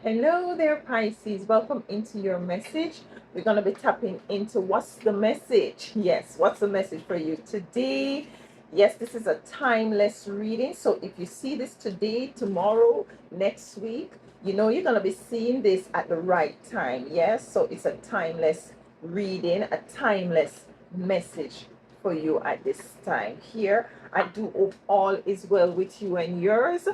Hello there, Pisces. Welcome into your message. We're going to be tapping into what's the message. Yes, what's the message for you today? Yes, this is a timeless reading. So if you see this today, tomorrow, next week, you know you're going to be seeing this at the right time. Yes, so it's a timeless reading, a timeless message for you at this time here. I do hope all is well with you and yours.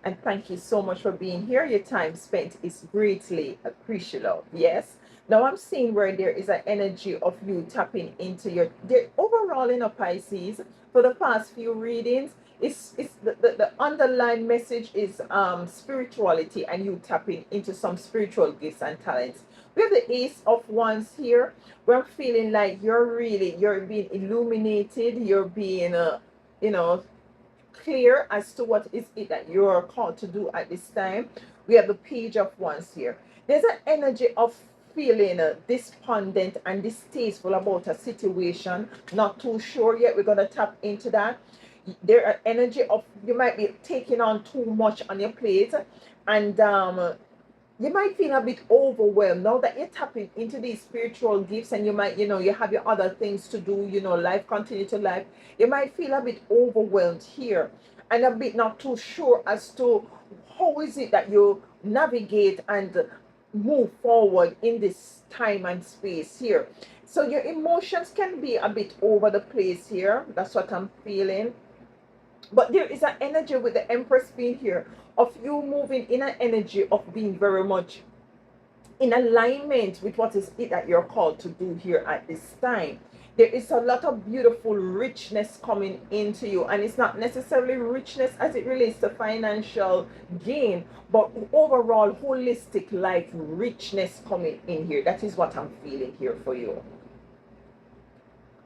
And thank you so much for being here. Your time spent is greatly appreciable. Yes. Now I'm seeing where there is an energy of you tapping into your overall in a Pisces for the past few readings. It's the underlying message is spirituality and you tapping into some spiritual gifts and talents. We have the Ace of Wands here. We're feeling like you're being illuminated, you're being you know clear as to what is it that you're called to do at this time. We have the Page of Wands here. There's an energy of feeling despondent and distasteful about a situation, not too sure yet. We're going to tap into that. There are energy of you might be taking on too much on your plate, and you might feel a bit overwhelmed now that you're tapping into these spiritual gifts, and you might, you have your other things to do, life continue to life. You might feel a bit overwhelmed here and a bit not too sure as to how is it that you navigate and move forward in this time and space here. So your emotions can be a bit over the place here. That's what I'm feeling. But there is an energy with the Empress being here of you moving in an energy of being very much in alignment with what is it that you're called to do here at this time. There is a lot of beautiful richness coming into you, and it's not necessarily richness as it relates to financial gain, but overall holistic life richness coming in here. That is what I'm feeling here for you.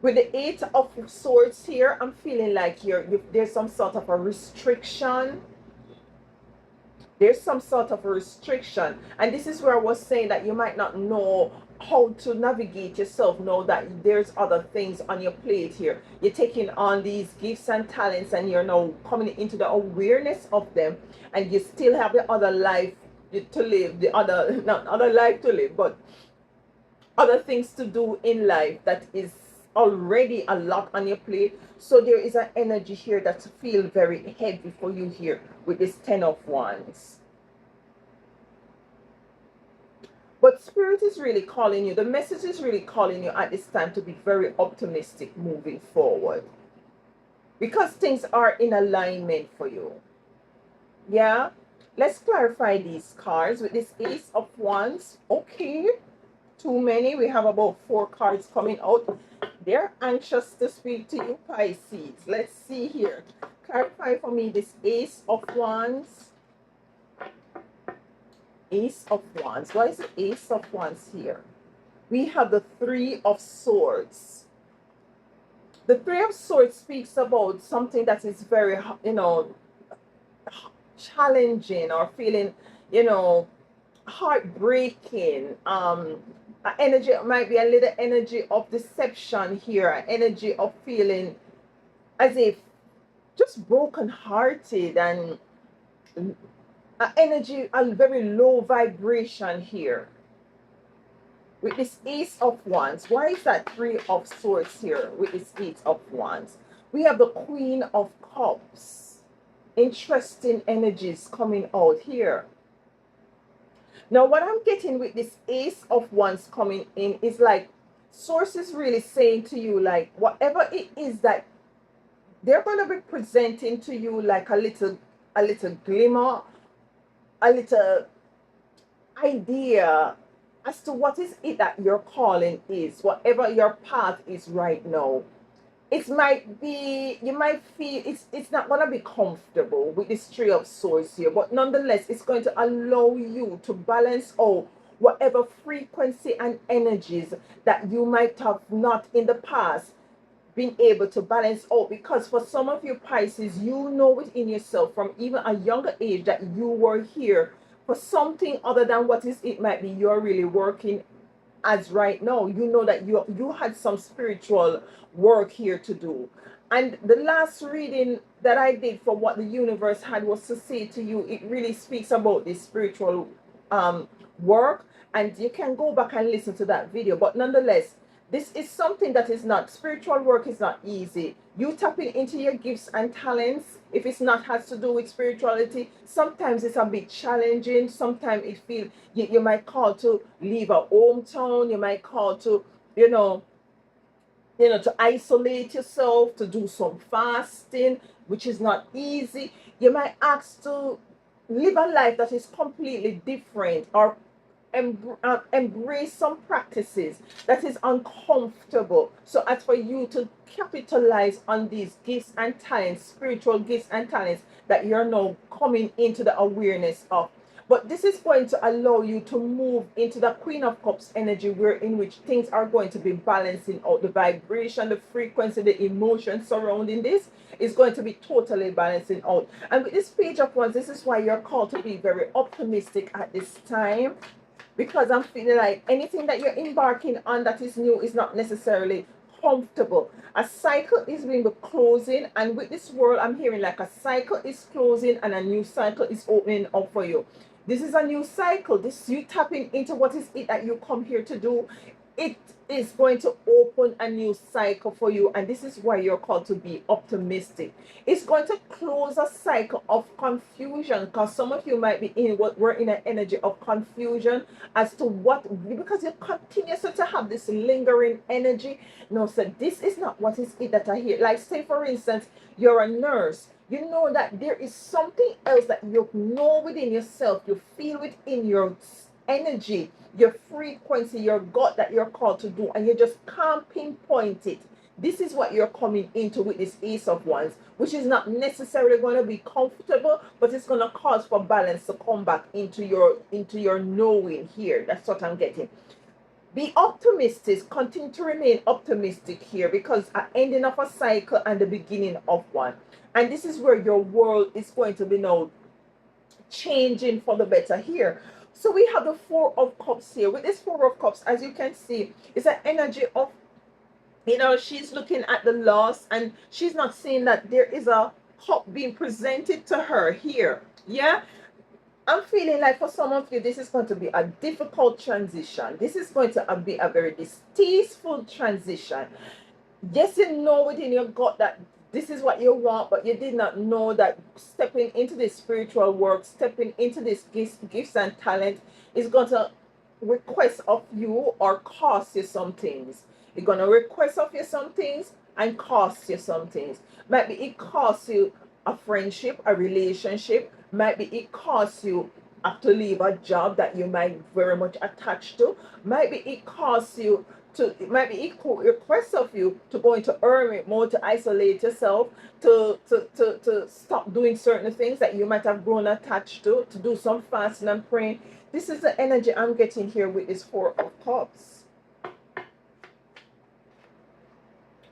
With the Eight of Swords here, I'm feeling like there's some sort of a restriction. There's some sort of a restriction. And this is where I was saying that you might not know how to navigate yourself. Know that there's other things on your plate here. You're taking on these gifts and talents, and you're now coming into the awareness of them. And you still have the other life to live, the other, not other life to live, but other things to do in life that is already a lot on your plate. So there is an energy here that feel very heavy for you here with this Ten of Wands. But Spirit is really calling you, the message is really calling you at this time to be very optimistic moving forward, because things are in alignment for you. Yeah, let's clarify these cards with this Ace of Wands. Okay, too many. We have about 4 cards coming out. They're anxious to speak to you, Pisces. Let's see here. Clarify for me this Ace of Wands. Ace of Wands. Why is the Ace of Wands here? We have the Three of Swords. The Three of Swords speaks about something that is very, challenging or feeling, heartbreaking. Energy might be a little energy of deception here, an energy of feeling as if just broken hearted, and energy, a very low vibration here with this Ace of Wands. Why is that Three of Swords here with this Eight of Wands? We have the Queen of Cups. Interesting energies coming out here. Now, what I'm getting with this Ace of Wands coming in is like Source is really saying to you, like, whatever it is that they're going to be presenting to you, like a little glimmer, a little idea as to what is it that your calling is, whatever your path is right now. It might be, you might feel it's not going to be comfortable with this Three of Swords here, but nonetheless it's going to allow you to balance out whatever frequency and energies that you might have not in the past been able to balance out. Because for some of you Pisces, you know within yourself from even a younger age that you were here for something other than what is it might be you're really working as right now. You know that you had some spiritual work here to do. And the last reading that I did for what the universe had was to say to you, it really speaks about this spiritual work, and you can go back and listen to that video. But nonetheless, this is something that is not, spiritual work is not easy. You tapping into your gifts and talents, if it's not has to do with spirituality, sometimes it's a bit challenging. Sometimes it feel you might call to leave a hometown, you might call to, you know, to isolate yourself, to do some fasting, which is not easy. You might ask to live a life that is completely different, or embrace some practices that is uncomfortable, so as for you to capitalize on these gifts and talents, spiritual gifts and talents that you're now coming into the awareness of. But this is going to allow you to move into the Queen of Cups energy, where in which things are going to be balancing out. The vibration, the frequency, the emotion surrounding this is going to be totally balancing out. And with this Page of Wands, this is why you're called to be very optimistic at this time, because I'm feeling like anything that you're embarking on that is new is not necessarily comfortable. A cycle is being closing, and with this world, I'm hearing like a cycle is closing and a new cycle is opening up for you. This is a new cycle. This, you tapping into what is it that you come here to do. It is going to open a new cycle for you, and this is why you're called to be optimistic. It's going to close a cycle of confusion, because some of you might be in what we're in an energy of confusion as to what, because you continue to have this lingering energy. No, so this is not what is it that I hear. Like, say for instance, you're a nurse. You know that there is something else that you know within yourself, you feel within your energy, your frequency, your gut, that you're called to do, and you just can't pinpoint it. This is what you're coming into with this Ace of Wands, which is not necessarily going to be comfortable, but it's going to cause for balance to come back into your knowing here. That's what I'm getting. Be optimistic, continue to remain optimistic here, because at ending of a cycle and the beginning of one. And this is where your world is going to be now changing for the better here. So we have the Four of Cups here. With this Four of Cups, as you can see, it's an energy of, she's looking at the loss, and she's not seeing that there is a cup being presented to her here. Yeah, I'm feeling like for some of you, this is going to be a difficult transition. This is going to be a very distasteful transition. Yes, you know within your gut that this is what you want, but you did not know that stepping into this spiritual work, stepping into this gifts and talent is going to request of you or cost you some things. It's going to request of you some things and cost you some things. Maybe it costs you a friendship, a relationship. Maybe it costs you have to leave a job that you might very much attached to. Maybe it costs you to, maybe it could request of you to go into hermit mode, to isolate yourself, to stop doing certain things that you might have grown attached to do some fasting and praying. This is the energy I'm getting here with this Four of Cups.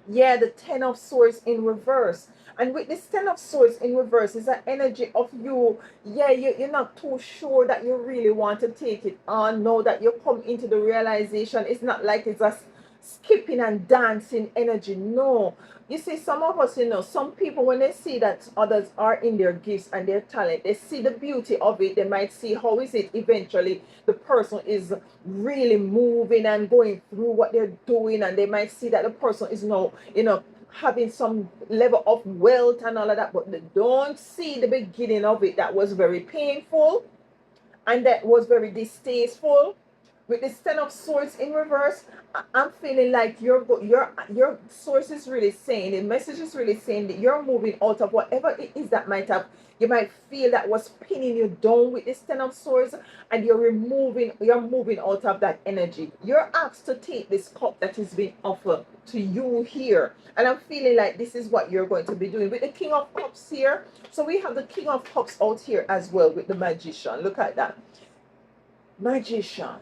Yeah, the Ten of Swords in reverse. And with this Ten of Swords in reverse is an energy of you. Yeah, you're not too sure that you really want to take it on. Know that you come into the realization. It's not like it's a skipping and dancing energy. No. You see, some of us, some people, when they see that others are in their gifts and their talent, they see the beauty of it. They might see how is it eventually the person is really moving and going through what they're doing, and they might see that the person is now, having some level of wealth and all of that, but they don't see the beginning of it that was very painful and that was very distasteful. With this Ten of Swords in reverse, I'm feeling like your source is really saying, the message is really saying that you're moving out of whatever it is that you might feel that was pinning you down with this Ten of Swords, and you're moving out of that energy. You're asked to take this cup that is being offered to you here, and I'm feeling like this is what you're going to be doing with the King of Cups here. So we have the King of Cups out here as well with the Magician. Look at that. Magician.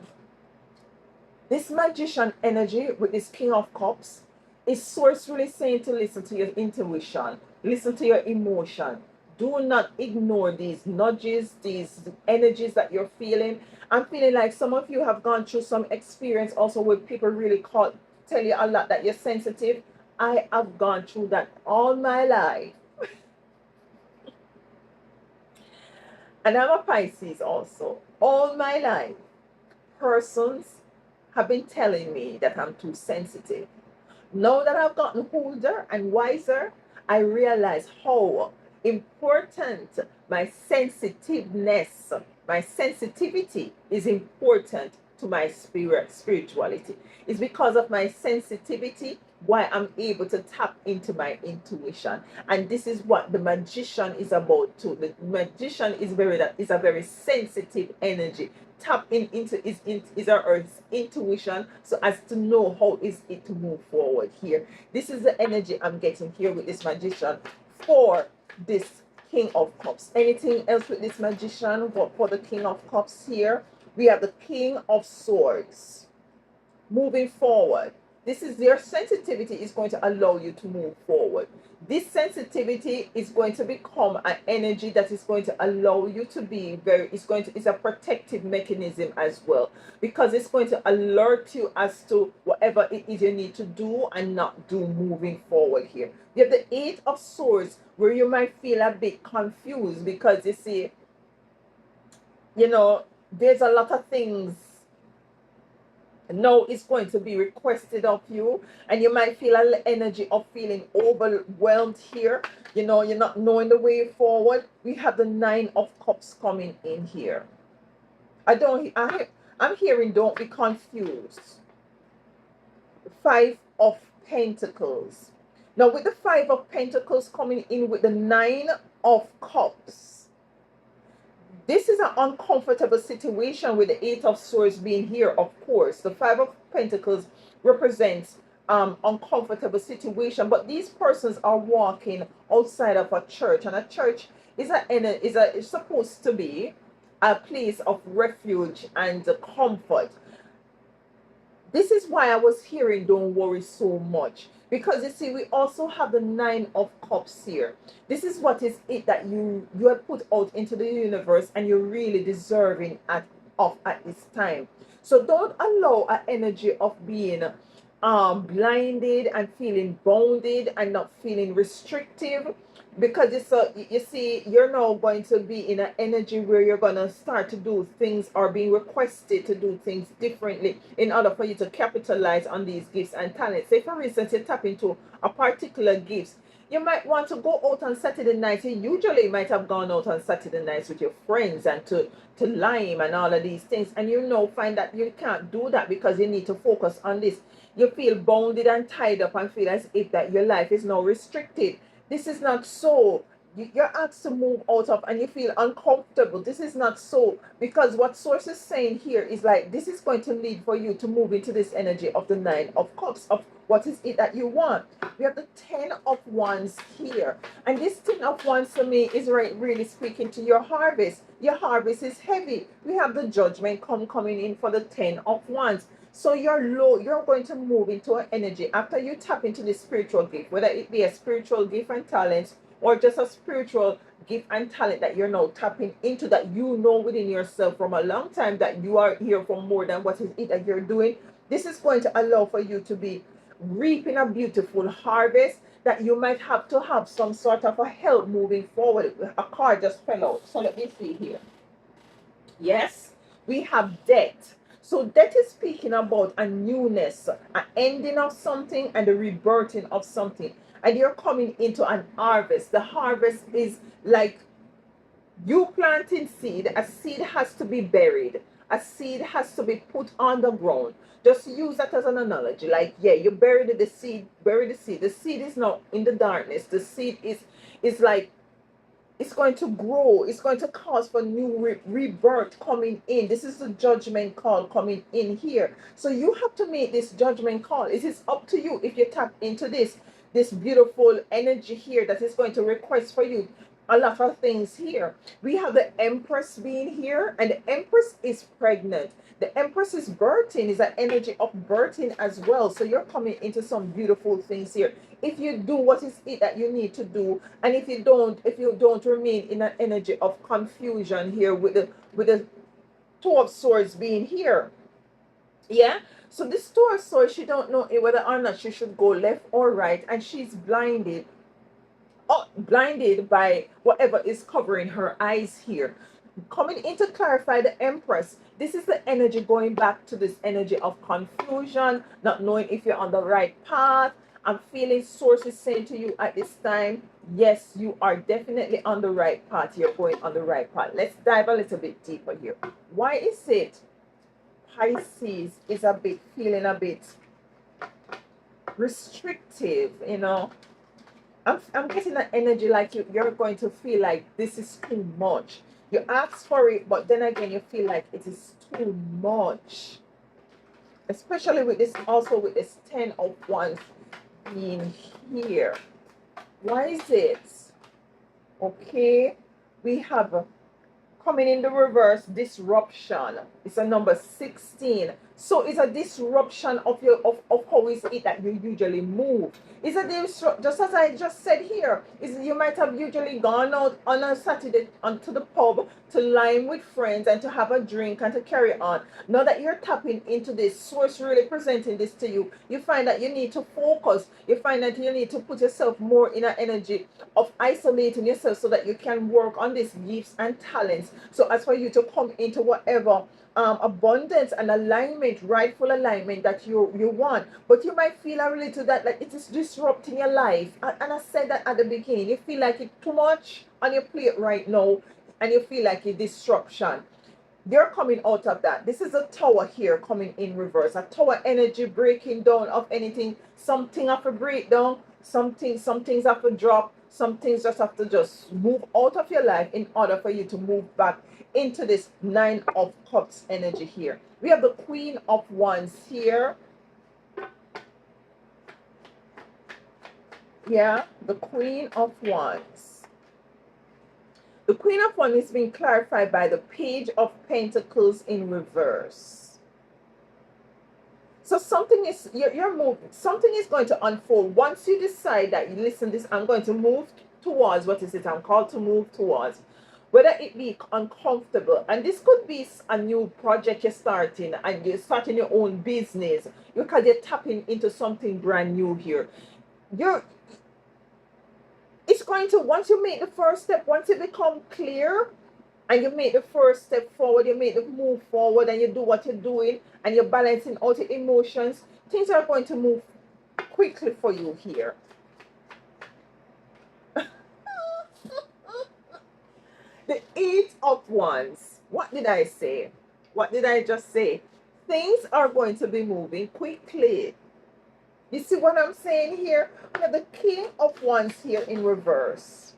This Magician energy with this King of Cups is source really saying to listen to your intuition, listen to your emotion. Do not ignore these nudges, these energies that you're feeling. I'm feeling like some of you have gone through some experience also where people really tell you a lot that you're sensitive. I have gone through that all my life. And I'm a Pisces also. All my life, persons have been telling me that I'm too sensitive. Now that I've gotten older and wiser, I realize how important my sensitivity is important to my spirituality. It's because of my sensitivity why I'm able to tap into my intuition. And this is what the magician is about too. The magician is a very sensitive energy. Tap into is our intuition so as to know how is it to move forward here. This is the energy I'm getting here with this magician for this King of Cups. Anything else with this magician for the King of Cups here? We have the King of Swords. Moving forward, this is your sensitivity is going to allow you to move forward. This sensitivity is going to become an energy that is going to allow you to be it's a protective mechanism as well, because it's going to alert you as to whatever it is you need to do and not do moving forward here. You have the Eight of Swords, where you might feel a bit confused because you see, there's a lot of things now it's going to be requested of you, and you might feel an energy of feeling overwhelmed here. You're not knowing the way forward. We have the Nine of Cups coming in here. I'm hearing don't be confused. Five of Pentacles. Now with the Five of Pentacles coming in with the Nine of Cups, this is an uncomfortable situation with the Eight of Swords being here, of course. The Five of Pentacles represents uncomfortable situation, but these persons are walking outside of a church, and a church is supposed to be a place of refuge and comfort. This is why I was hearing don't worry so much, because you see we also have the Nine of Cups here. This is what is it that you have put out into the universe and you're really deserving at this time. So don't allow an energy of being blinded and feeling bounded and not feeling restrictive, because you see you're now going to be in an energy where you're going to start to do things or being requested to do things differently in order for you to capitalize on these gifts and talents. Say for instance you tap into a particular gifts, you might want to go out on Saturday night. You usually might have gone out on Saturday nights with your friends and to lime and all of these things, and find that you can't do that because you need to focus on this. You feel bounded and tied up and feel as if that your life is now restricted. This is not so. You're asked to move out of and you feel uncomfortable. This is not so, because what source is saying here is like this is going to lead for you to move into this energy of the Nine of Cups, of what is it that you want. We have the Ten of Wands here, and this Ten of Wands to me is really speaking to your harvest. Your harvest is heavy. We have the Judgment coming in for the Ten of Wands. So you're going to move into an energy after you tap into the spiritual gift, whether it be a spiritual gift and talent or just a spiritual gift and talent that you're now tapping into, that within yourself from a long time that you are here for more than what is it that you're doing. This is going to allow for you to be reaping a beautiful harvest, that you might have to have some sort of a help moving forward. A card just fell out, so let me see here. Yes, we have debt. So death is speaking about a newness, an ending of something and the rebirthing of something. And you're coming into an harvest. The harvest is like you planting seed. A seed has to be buried. A seed has to be put on the ground. Just use that as an analogy. Like, yeah, you buried the seed, bury the seed. The seed is not in the darkness. The seed is like, it's going to grow. It's going to cause for new rebirth coming in. This is the judgment call coming in here. So you have to make this judgment call. It is up to you if you tap into this beautiful energy here that is going to request for you a lot of things here. We have the Empress being here, and the Empress is pregnant. The Empress is birthing, is an energy of birthing as well. So you're coming into some beautiful things here. If you do what is it that you need to do, and if you don't remain in an energy of confusion here with the Two of Swords being here. Yeah. So this Two of Swords, she don't know whether or not she should go left or right, and she's blinded by whatever is covering her eyes here. Coming in to clarify the Empress. This is the energy going back to this energy of confusion, not knowing if you're on the right path. I'm feeling source is saying to you at this time, yes, you are definitely on the right path. You're going on the right path. Let's dive a little bit deeper here. Why is it Pisces is a bit feeling a bit restrictive, you know? I'm getting that energy like you're going to feel like this is too much. You ask for it, but then again, you feel like it is too much. Especially with this, also with this 10 of Wands being here. Why is it? Okay, we have coming in the reverse, disruption. It's a number 16. So it's a disruption of your of how is it that you usually move. It's a just as I just said here, is you might have usually gone out on a Saturday onto the pub to line with friends and to have a drink and to carry on. Now that you're tapping into this source really presenting this to you, you find that you need to focus. You find that you need to put yourself more in an energy of isolating yourself so that you can work on these gifts and talents. So as for you to come into whatever abundance and alignment, rightful alignment that you want, but you might feel a little that like it is disrupting your life. And I said that at the beginning, you feel like it's too much on your plate right now, and you feel like a disruption. You're coming out of that. This is a tower here coming in reverse. A tower energy breaking down of anything. Something have to break down. Some things have to drop. Some things just have to just move out of your life in order for you to move back into this 9 of Cups energy here. We have the Queen of Wands here. Yeah, the Queen of Wands. The Queen of Wands is being clarified by the Page of Pentacles in reverse. So something is, you're moving. Something is going to unfold. Once you decide that, you listen, this, I'm going to move towards, what is it? I'm called to move towards. Whether it be uncomfortable, and this could be a new project you're starting, and you're starting your own business, because you're tapping into something brand new here. It's going to, once you make the first step, once it become clear, and you make the first step forward, you make the move forward, and you do what you're doing, and you're balancing out your emotions, things are going to move quickly for you here. The 8 of Wands. What did I say? What did I just say? Things are going to be moving quickly. You see what I'm saying here? We have the King of Wands here in reverse.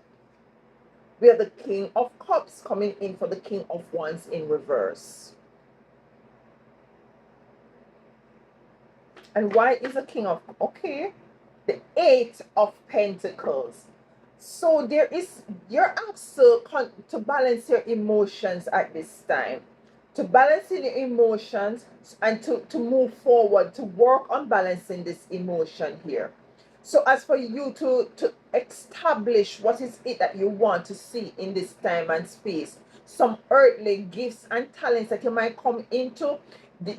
We have the King of Cups coming in for the King of Wands in reverse. And why is the King of... Okay. The 8 of Pentacles. So there is, you're asked to balance your emotions at this time. To balance your emotions and to move forward, to work on balancing this emotion here. So as for you to establish what is it that you want to see in this time and space, some earthly gifts and talents that you might come into,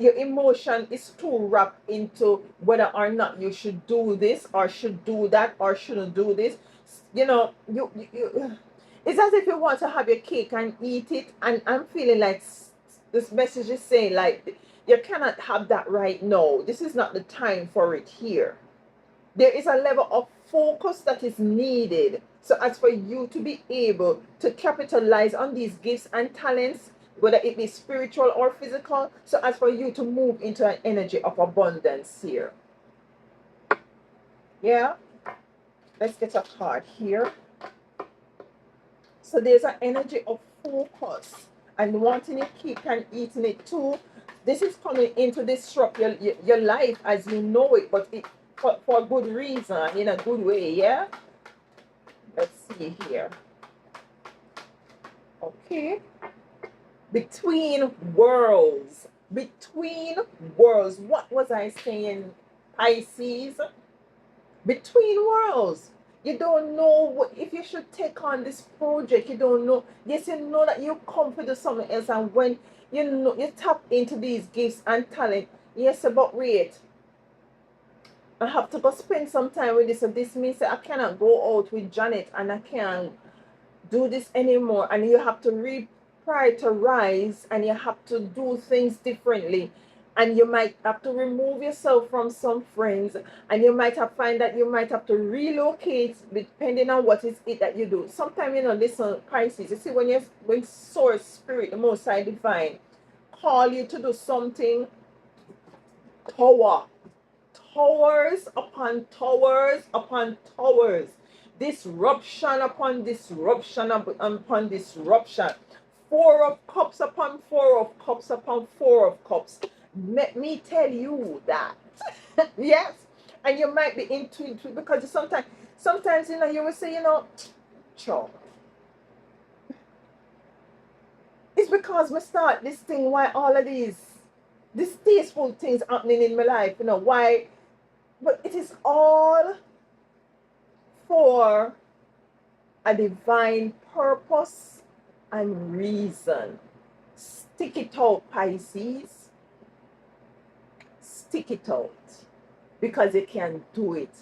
your emotion is too wrapped into whether or not you should do this or should do that or shouldn't do this. You know, it's as if you want to have your cake and eat it, and I'm feeling like this message is saying like you cannot have that right now. This is not the time for it here. There is a level of focus that is needed. So as for you to be able to capitalize on these gifts and talents, whether it be spiritual or physical, so as for you to move into an energy of abundance here. Yeah. Let's get a card here. So there's an energy of focus and wanting your cake and eating it too. This is coming in to disrupt your life as you know it, but for a good reason, in a good way, yeah? Let's see here. Okay. Between worlds. Between worlds. What was I saying, Pisces? Between worlds. You don't know if you should take on this project. You don't know. Yes, you know that you come to do something else, and when you know you tap into these gifts and talent, yes, but wait, I have to go spend some time with this. So this means that I cannot go out with Janet and I can't do this anymore. And you have to prioritize and you have to do things differently. And you might have to remove yourself from some friends, and you might have find that you might have to relocate depending on what is it that you do. Sometimes, listen, Pisces, you see, when source spirit, the most high divine, call you to do something, tower, towers upon towers upon towers, disruption upon disruption upon disruption, four of cups upon four of cups upon four of cups. Let me tell you that. Yes. And you might be into it because sometimes you will say, Cho, it's because we start this thing, why all of these distasteful things happening in my life, why. But it is all for a divine purpose and reason. Stick it out, Pisces. Stick it out. Because you can do it.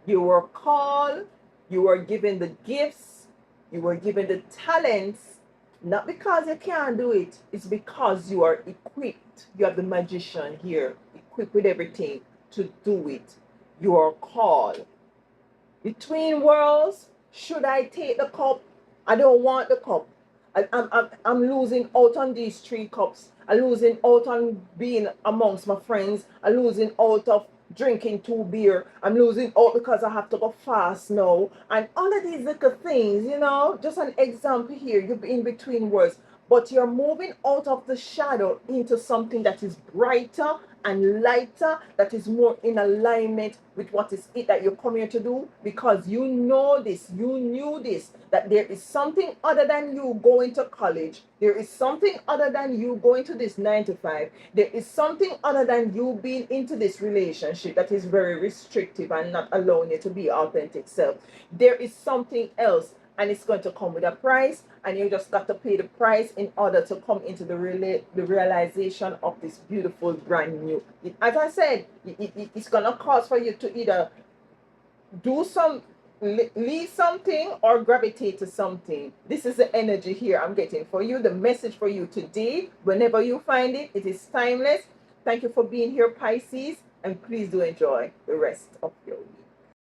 You were called, you were given the gifts, you were given the talents, not because you can't do it, it's because you are equipped. You have the magician here, equipped with everything to do it. You are called. Between worlds, should I take the cup? I don't want the cup. I'm losing out on these 3 cups. I'm losing out on being amongst my friends. I'm losing out of drinking 2 beer. I'm losing out because I have to go fast now. And all of these little things, just an example here. You're in between worlds. But you're moving out of the shadow into something that is brighter and lighter, that is more in alignment with what is it that you come here to do, because you know this, you knew this, that there is something other than you going to college, there is something other than you going to this 9 to 5, there is something other than you being into this relationship that is very restrictive and not allowing you to be authentic self. There is something else, and it's going to come with a price, and you just got to pay the price in order to come into the realization of this beautiful brand new. As I said, it's going to cost for you to either leave something or gravitate to something. This is the energy here I'm getting for you, the message for you today. Whenever you find it, it is timeless. Thank you for being here, Pisces, and please do enjoy the rest of your week.